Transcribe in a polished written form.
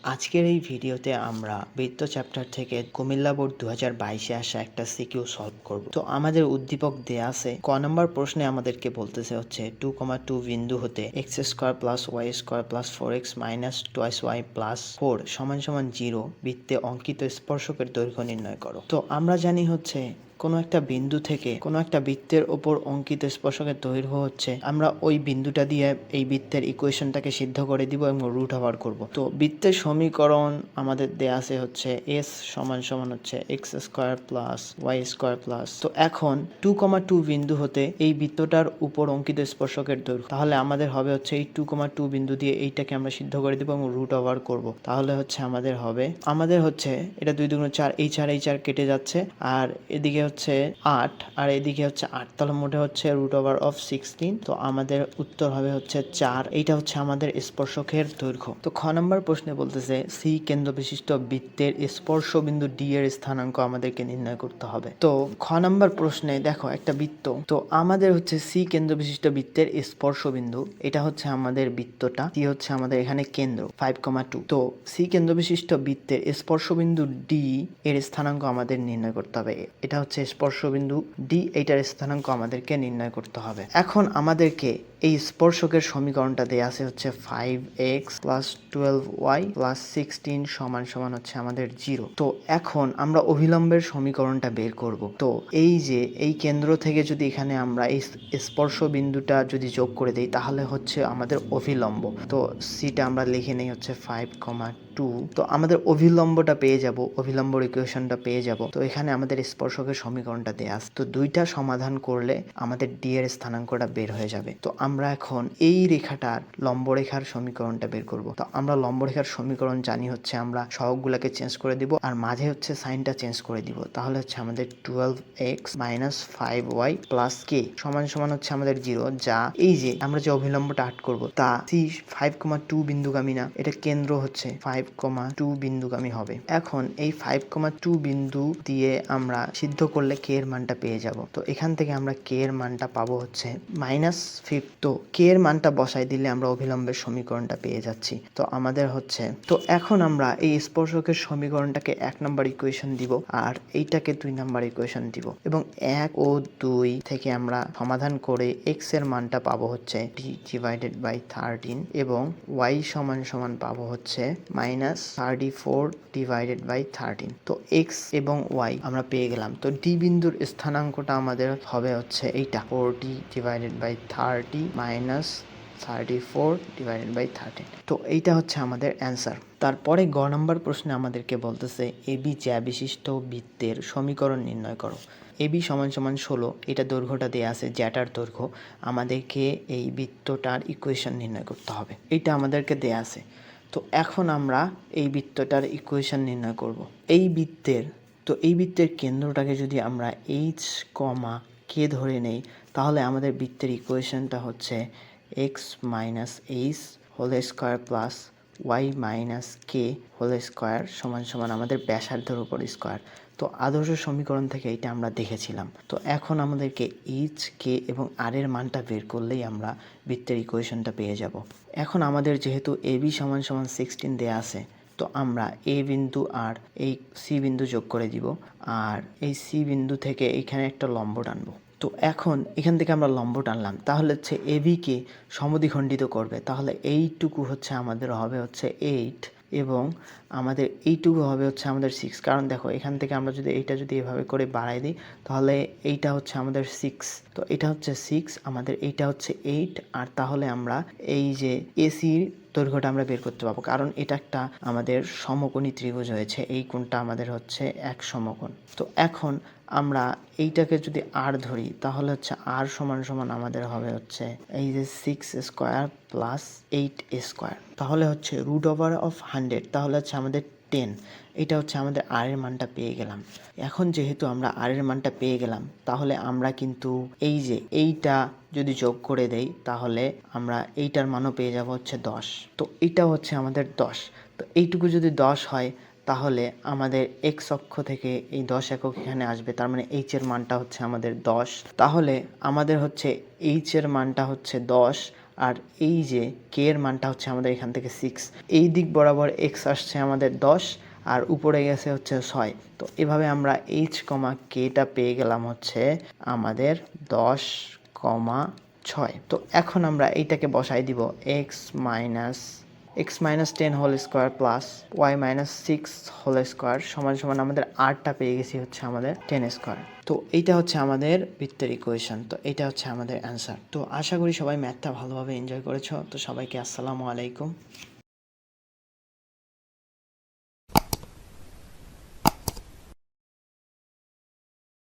আজকের এই ভিডিওতে আমরা বৃত্ত চ্যাপ্টার থেকে কুমিল্লা বোর্ড 2022-এ আসা একটা সিকিউ সলভ করব। তো আমাদের উদ্দীপক দেয়া আছে। ক নম্বর প্রশ্নে আমাদেরকে বলতেছে হচ্ছে 2,2 বিন্দু হতে x² + y² + 4x - 2y + 4 = 0 বৃত্তে অঙ্কিত স্পর্শকের দৈর্ঘ্য নির্ণয় করো। তো আমরা জানি হচ্ছে কোনো একটা বিন্দু থেকে কোনো একটা বৃত্তের ওপর অঙ্কিত স্পর্শকের দৈর্ঘ্য হচ্ছে, আমরা ওই বিন্দুটা দিয়ে এই বৃত্তের ইকুয়েশনটাকে সিদ্ধ করে দিব এবং রুট ওভার করব। তো বৃত্তের সমীকরণ আমাদের দেয়া আছে হচ্ছে s = হচ্ছে x² + y² তো এখন 2,2 বিন্দু হতে এই বৃত্তটার উপর অঙ্কিত স্পর্শকের দৈর্ঘ্য, তাহলে আমাদের হবে হচ্ছে এই 2,2 বিন্দু দিয়ে এইটাকে আমরা সিদ্ধ করে দিব এবং রুট ওভার করব। তাহলে হচ্ছে আমাদের হচ্ছে এটা 2 × 4, এই 4 কেটে যাচ্ছে, আর এদিকে হচ্ছে 8 আর এদিকে হচ্ছে 8, তাহলে মোটে হচ্ছে √16। তো আমাদের উত্তর হবে হচ্ছে 4। এইটা হচ্ছে আমাদের স্পর্শকের দৈর্ঘ্য। তো খ নম্বর প্রশ্নে বলতেছে সি কেন্দ্র বিশিষ্ট বৃত্তের স্পর্শ বিন্দু ডি এর স্থানাঙ্ক আমাদেরকে নির্ণয় করতে হবে। তো খ নম্বর প্রশ্নে দেখো একটা বৃত্ত, তো আমাদের হচ্ছে সি কেন্দ্র বিশিষ্ট বৃত্তের স্পর্শ বিন্দু, এটা হচ্ছে আমাদের বৃত্তটা, সি হচ্ছে আমাদের এখানে কেন্দ্র 5,2। তো সি কেন্দ্র বিশিষ্ট বৃত্তের স্পর্শ বিন্দু ডি এর স্থানাঙ্ক আমাদের নির্ণয় করতে হবে। এটা হচ্ছে স্পর্শবিন্দু ডি, এইটার স্থানাঙ্ক আমাদেরকে নির্ণয় করতে হবে। এখন আমাদেরকে এই স্পর্শকের সমীকরণটা দেয়া আছে হচ্ছে 5x + 12y + 16 = হচ্ছে আমাদের 0। তো এখন আমরা অভিলম্বের সমীকরণটা বের করব। তো এই যে এই কেন্দ্র থেকে যদি এখানে আমরা এই স্পর্শ বিন্দুটা যদি যোগ করে দেই তাহলে হচ্ছে আমাদের অভিলম্ব। তো সিটা আমরা লিখে নেই হচ্ছে 5,2। তো আমাদের অভিলম্বটা পেয়ে যাব, অভিলম্বর ইকুয়েশনটা পেয়ে যাব। তো এখানে আমাদের স্পর্শকের সমীকরণটা দেয়া আছে। তো দুইটা সমাধান করলে আমাদের ডি এর স্থানাঙ্কটা বের হয়ে যাবে। তো আমরা এখন এই রেখাটার লম্বরেখার সমীকরণটা বের করব। তো আমরা লম্বরেখার সমীকরণ জানি হচ্ছে আমরা সহগগুলোকে চেঞ্জ করে দিব আর মাঝে হচ্ছে সাইনটা চেঞ্জ করে দিব। তাহলে হচ্ছে আমাদের 12x - 5y + k = হচ্ছে আমাদের 0, যা এই যে আমরা যে অভিলম্বটা আট করব তা সি 5,2 বিন্দুগামী না, এটা কেন্দ্র হচ্ছে 5,2 বিন্দুগামী হবে। এখন এই 5,2 বিন্দু দিয়ে আমরা সিদ্ধ করলে কে এর মানটা পেয়ে যাব। তো এখান থেকে আমরা কে এর মানটা পাবো হচ্ছে -5। তো কে এর মানটা বসাই দিলে আমরা অভিলম্বের সমীকরণটা পেয়ে যাচ্ছি। তো আমাদের হচ্ছে, তো এখন আমরা এই স্পর্শকের সমীকরণটাকে 1 নম্বর ইকুয়েশন দিব আর এইটাকে 2 নম্বর ইকুয়েশন দিব এবং 1 ও 2 থেকে আমরা সমাধান করে x এর মানটা পাবো হচ্ছে d/13 এবং y = পাবো হচ্ছে -34/13। তো x এবং y আমরা পেয়ে গেলাম। তো ডি বিন্দুর স্থানাঙ্কটা আমাদের হবে হচ্ছে এইটা 40/30 - 34/13। তো এইটা হচ্ছে আমাদের অ্যান্সার। তারপরে গ নম্বর প্রশ্নে আমাদেরকে বলতেছে এবি জ্যা বিশিষ্ট বৃত্তের সমীকরণ নির্ণয় করো। এবি = 16, এটা দৈর্ঘ্যটা দেয়া আছে, জ্যাটার দৈর্ঘ্য। আমাদেরকে এই বৃত্তটার ইকুয়েশন নির্ণয় করতে হবে, এইটা আমাদেরকে দেয়া আছে। তো এখন আমরা এই বৃত্তটার ইকুয়েশন নির্ণয় করব। এই বৃত্তের কেন্দ্রটাকে যদি আমরা h, k ধরে নেই তাহলে আমাদের বৃত্তের ইকুয়েশনটা হচ্ছে x - h² + y - k² = আমাদের ব্যাসার্ধের উপর স্কয়ার। তো আদর্শ সমীকরণ থেকে এটা আমরা দেখেছিলাম। তো এখন আমাদেরকে h, k এবং r এর মানটা বের করলেই আমরা বৃত্তের ইকুয়েশনটা পেয়ে যাব। এখন আমাদের যেহেতু ab = 16 দেয়া আছে, তো আমরা এ বিন্দু আর এই সি বিন্দু যোগ করে দিব আর এই সি বিন্দু থেকে এখানে একটা লম্ব টানবো। তো এখন এখান থেকে আমরা লম্ব টানলাম, তাহলে হচ্ছে এবিকে সমদ্বিখণ্ডিত করবে। তাহলে এইটুকু হচ্ছে আমাদের হবে হচ্ছে 8 এবং আমাদের এইটুকু হবে হচ্ছে আমাদের 6। কারণ দেখো এখান থেকে আমরা যদি এইটা যদি এভাবে করে বাড়াই দিই তাহলে এইটা হচ্ছে আমাদের 6। তো এটা হচ্ছে 6, আমাদের এইটা হচ্ছে 8, আর তাহলে আমরা এই যে এসির দৈর্ঘ্যটা আমরা বের করতে পারবো, কারণ এটা একটা আমাদের সমকোণী ত্রিভুজ হয়েছে, এই কোণটা আমাদের হচ্ছে এক সমকোণ। তো এখন আমরা এইটাকে যদি r ধরি তাহলে হচ্ছে r = আমাদের হবে হচ্ছে এই যে 6² + 8², তাহলে হচ্ছে √100, তাহলে হচ্ছে আমাদের 10। এটা হচ্ছে আমাদের r এর মানটা পেয়ে গেলাম। এখন যেহেতু আমরা r এর মানটা পেয়ে গেলাম তাহলে আমরা কিন্তু এই যে এইটা যদি যোগ করে দেই তাহলে আমরা এইটার মানও পেয়ে যাব হচ্ছে 10। তো এটা হচ্ছে আমাদের 10। তো এইটুকু যদি 10 হয় তাহলে আমাদের x অক্ষ থেকে এই 10 একক এখানে আসবে, তার মানে h এর মানটা হচ্ছে আমাদের 10। তাহলে আমাদের হচ্ছে h এর মানটা হচ্ছে 10 আর এই যে কে এর মানটা হচ্ছে আমাদের এখান থেকে 6, এই দিক বরাবর x আসছে আমাদের 10 আর উপরে গেছে হচ্ছে 6। তো এভাবে আমরা h, kটা পেয়ে গেলাম হচ্ছে আমাদের 10,6। তো এখন আমরা এইটাকে বসাই দিব x minus 10 whole square plus y minus 6 whole square সমান সমান আমাদের আরটা পেয়ে গেছি হচ্ছে আমাদের 10 স্কোয়ার। তো এইটা হচ্ছে আমাদের বৃত্তের ইকুয়েশন। তো এটা হচ্ছে আমাদের অ্যান্সার। তো আশা করি সবাই ম্যাথটা ভালোভাবে এনজয় করেছো। তো সবাইকে আসসালামু আলাইকুম।